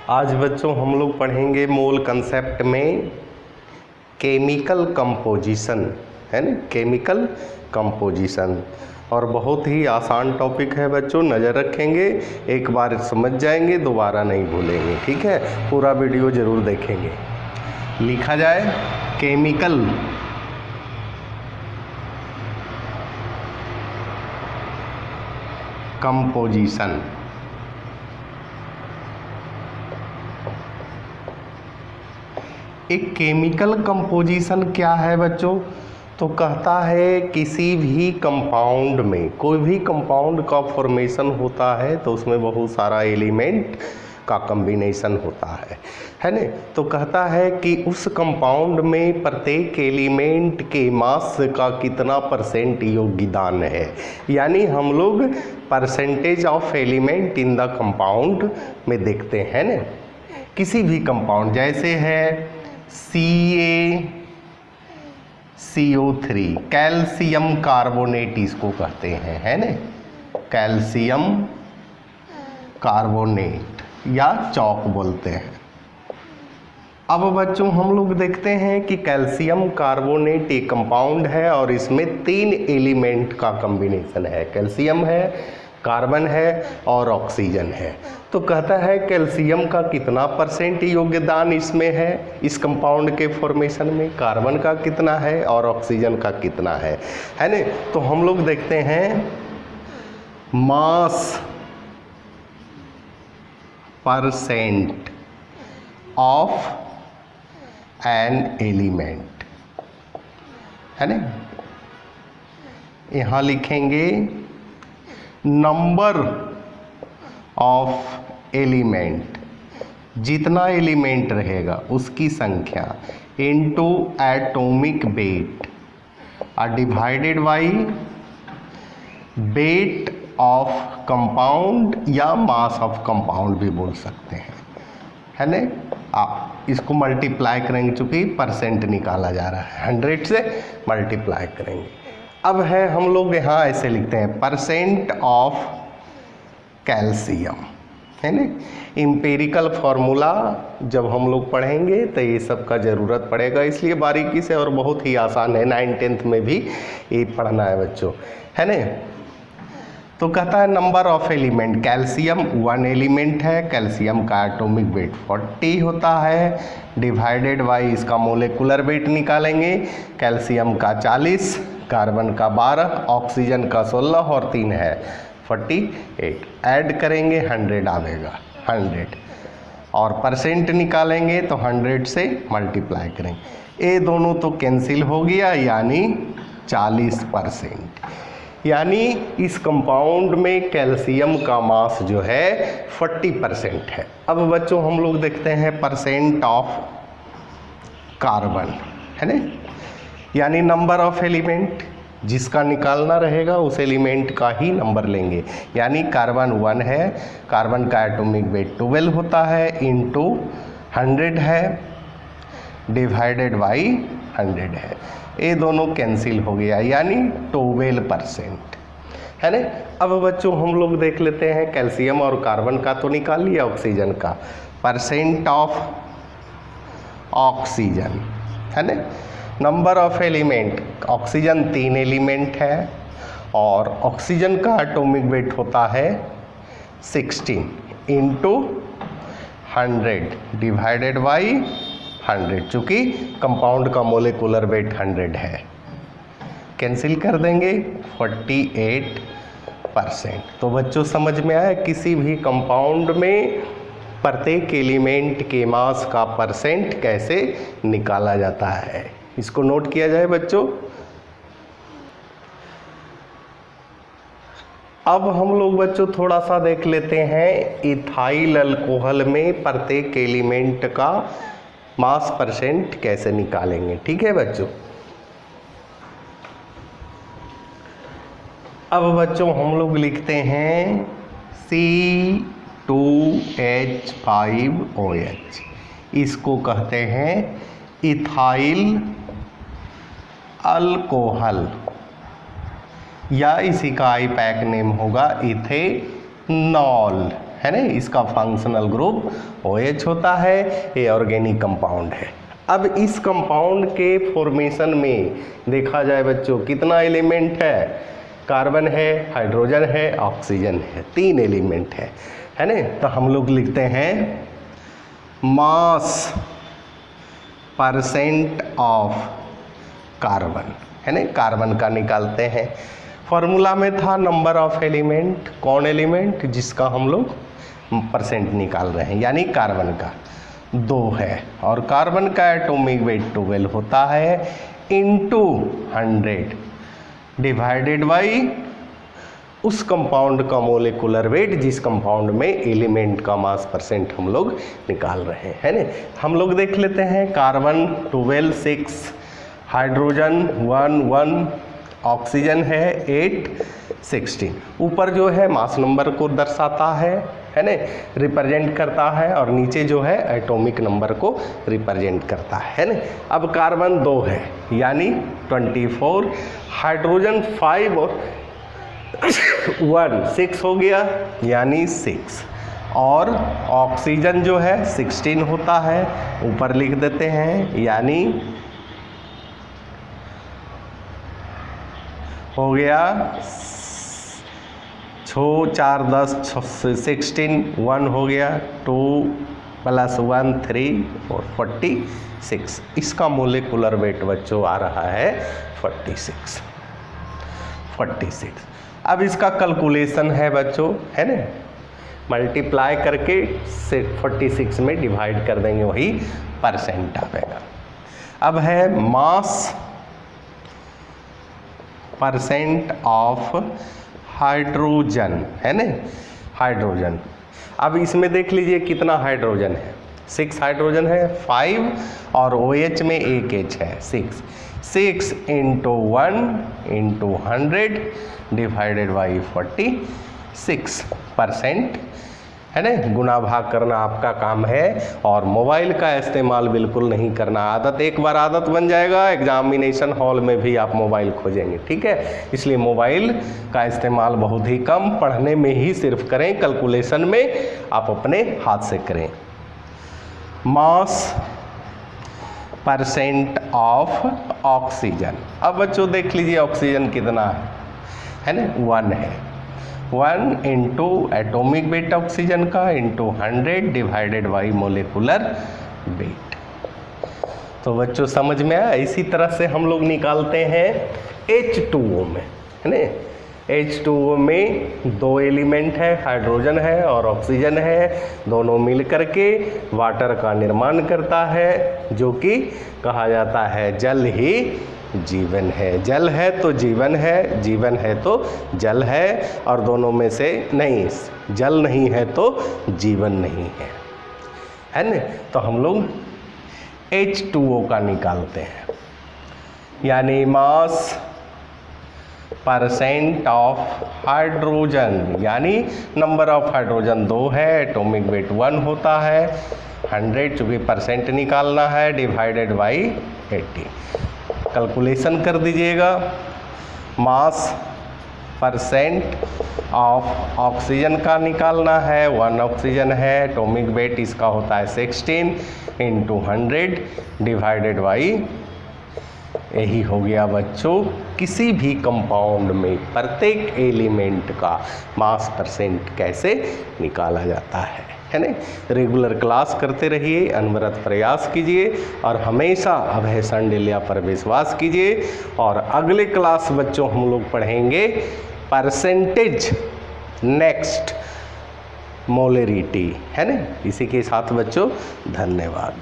आज बच्चों हम लोग पढ़ेंगे मोल कंसेप्ट में केमिकल कंपोजिशन, है ना, केमिकल कंपोजिशन। और बहुत ही आसान टॉपिक है बच्चों, नज़र रखेंगे, एक बार समझ जाएंगे दोबारा नहीं भूलेंगे। ठीक है, पूरा वीडियो ज़रूर देखेंगे। लिखा जाए केमिकल कंपोजिशन। एक केमिकल कंपोजिशन क्या है बच्चों? तो कहता है किसी भी कंपाउंड में, कोई भी कंपाउंड का फॉर्मेशन होता है तो उसमें बहुत सारा एलिमेंट का कॉम्बिनेशन होता है ना। तो कहता है कि उस कंपाउंड में प्रत्येक एलिमेंट के मास का कितना परसेंट योगदान है, यानी हम लोग percentage of element in the compound में देखते हैं ना। किसी भी कंपाउंड जैसे है CaCO3, कैल्शियम कार्बोनेट इसको कहते हैं, है ना, कैल्शियम कार्बोनेट या चौक बोलते हैं। अब बच्चों हम लोग देखते हैं कि कैल्शियम कार्बोनेट एक कंपाउंड है और इसमें 3 एलिमेंट का कॉम्बिनेशन है, कैल्शियम है, कार्बन है और ऑक्सीजन है। तो कहता है कैल्शियम का कितना परसेंट योगदान इसमें है, इस कंपाउंड के फॉर्मेशन में, कार्बन का कितना है और ऑक्सीजन का कितना है ना। तो हम लोग देखते हैं मास परसेंट ऑफ एन एलिमेंट, है ना। यहाँ लिखेंगे नंबर ऑफ एलिमेंट, जितना एलिमेंट रहेगा उसकी संख्या इनटू एटॉमिक वेट और divided by weight of compound या मास ऑफ कंपाउंड भी बोल सकते हैं, है ना। आप इसको मल्टीप्लाई करेंगे, चूँकि परसेंट निकाला जा रहा है, 100 से मल्टीप्लाई करेंगे। अब है हम लोग यहाँ ऐसे लिखते हैं परसेंट ऑफ कैल्शियम, है ना। एम्पिरिकल फार्मूला जब हम लोग पढ़ेंगे तो ये सब का ज़रूरत पड़ेगा, इसलिए बारीकी से, और बहुत ही आसान है, 9th-10th में भी ये पढ़ना है बच्चों, है ना। तो कहता है number of element, calcium 1 element है, कैल्शियम का एटॉमिक वेट 40 होता है, डिवाइडेड बाई इसका मोलेकुलर वेट निकालेंगे, कैल्शियम का 40, कार्बन का 12, ऑक्सीजन का 16 और 3 है 48। ऐड करेंगे 100 आवेगा, 100 और परसेंट निकालेंगे तो 100 से मल्टीप्लाई करेंगे, ये दोनों तो कैंसिल हो गया, यानी 40%। यानी इस कंपाउंड में कैल्शियम का मास जो है 40% है। अब बच्चों हम लोग देखते हैं परसेंट ऑफ कार्बन, है ना, यानी नंबर ऑफ एलिमेंट जिसका निकालना रहेगा उस एलिमेंट का ही नंबर लेंगे, यानी कार्बन 1 है, कार्बन का एटॉमिक वेट 12 होता है, इंटू 100 है, डिवाइडेड बाई 100 है, ये दोनों कैंसिल हो गया, यानी 12%, है ना। अब बच्चों हम लोग देख लेते हैं कैल्शियम और कार्बन का तो निकाल लिया, ऑक्सीजन का परसेंट ऑफ ऑक्सीजन, है ना। Number of element, oxygen 3 element है और ऑक्सीजन का एटॉमिक वेट होता है 16 इंटू 100 डिवाइडेड बाई 100, चूँकि कंपाउंड का मोलेकुलर वेट 100 है, कैंसिल कर देंगे 48%। तो बच्चों समझ में आया किसी भी कंपाउंड में प्रत्येक एलिमेंट के मास का परसेंट कैसे निकाला जाता है, इसको नोट किया जाए बच्चों। अब हम लोग बच्चों थोड़ा सा देख लेते हैं इथाइल अल्कोहल में प्रत्येक एलिमेंट का मास परसेंट कैसे निकालेंगे, ठीक है बच्चों। अब बच्चों हम लोग लिखते हैं C2H5OH, इसको कहते हैं इथाइल अल्कोहल, या इसी का आईपैक नेम होगा इथेनॉल, है ना, इसका फंक्शनल ग्रुप OH होता है, ये ऑर्गेनिक कंपाउंड है। अब इस कंपाउंड के फॉर्मेशन में देखा जाए बच्चों कितना एलिमेंट है, कार्बन है, हाइड्रोजन है, ऑक्सीजन है, 3 एलिमेंट है ना। तो हम लोग लिखते हैं मास परसेंट ऑफ कार्बन, है ना, कार्बन का निकालते हैं। फॉर्मूला में था नंबर ऑफ एलिमेंट, कौन एलिमेंट जिसका हम लोग परसेंट निकाल रहे हैं, यानी कार्बन का 2 है, और कार्बन का एटॉमिक वेट 12 होता है इंटू 100 डिवाइडेड बाई उस कंपाउंड का मोलिकुलर वेट जिस कंपाउंड में एलिमेंट का मास परसेंट हम लोग निकाल रहे हैं, है ना। हम लोग देख लेते हैं, कार्बन 12 6, हाइड्रोजन 1 1, ऑक्सीजन है 8 16। ऊपर जो है मास नंबर को दर्शाता है ना, रिप्रेजेंट करता है, और नीचे जो है एटॉमिक नंबर को रिप्रेजेंट करता है ना। अब कार्बन 2 है यानी 24, हाइड्रोजन 5 और 1 6 हो गया यानी 6, और ऑक्सीजन जो है 16 होता है, ऊपर लिख देते हैं, यानी हो गया 6 4 10 16, 1 हो गया, 2 + 1 3 और 46। इसका मोलिकुलर वेट बच्चों आ रहा है 46। अब इसका कैलकुलेशन है बच्चों, है ना, मल्टीप्लाई करके 46 में डिवाइड कर देंगे, वही परसेंट आएगा। अब है मास परसेंट ऑफ हाइड्रोजन, है ना, हाइड्रोजन। अब इसमें देख लीजिए कितना हाइड्रोजन है, 6 हाइड्रोजन है, 5 और OH में 1 H है, 6 6 इंटू 1 इंटू 100 डिवाइडेड बाई 46%, है ना। गुना भाग करना आपका काम है, और मोबाइल का इस्तेमाल बिल्कुल नहीं करना। आदत एक बार आदत बन जाएगा, एग्जामिनेशन हॉल में भी आप मोबाइल खोजेंगे, ठीक है। इसलिए मोबाइल का इस्तेमाल बहुत ही कम, पढ़ने में ही सिर्फ करें, कैलकुलेशन में आप अपने हाथ से करें। मास परसेंट ऑफ ऑक्सीजन। अब बच्चों देख लीजिए ऑक्सीजन कितना है ना, 1 है, 1 इंटू एटॉमिक वेट ऑक्सीजन का into 100 divided by molecular weight. तो बच्चों समझ में आया। इसी तरह से हम लोग निकालते हैं H2O में, है ना। H2O में 2 एलिमेंट है, हाइड्रोजन है और ऑक्सीजन है, दोनों मिल करके वाटर का निर्माण करता है, जो कि कहा जाता है जल ही जीवन है। जल है तो जीवन है, जीवन है तो जल है, और दोनों में से नहीं, जल नहीं है तो जीवन नहीं है ना। तो हम लोग H2O का निकालते हैं, यानी मास परसेंट ऑफ हाइड्रोजन, यानी नंबर ऑफ हाइड्रोजन 2 है, एटॉमिक वेट 1 होता है, 100 चूँकि परसेंट निकालना है, डिवाइडेड बाई 80। कैलकुलेशन कर दीजिएगा। मास परसेंट ऑफ ऑक्सीजन का निकालना है, 1 ऑक्सीजन है, एटॉमिक वेट इसका होता है 16 इंटू 100 डिवाइडेड बाई, यही हो गया बच्चों किसी भी कंपाउंड में प्रत्येक एलिमेंट का मास परसेंट कैसे निकाला जाता है ना। रेगुलर क्लास करते रहिए, अनवरत प्रयास कीजिए, और हमेशा अभय संडिल्या पर विश्वास कीजिए। और अगले क्लास बच्चों हम लोग पढ़ेंगे परसेंटेज नेक्स्ट मोलरिटी, है ना। इसी के साथ बच्चों धन्यवाद।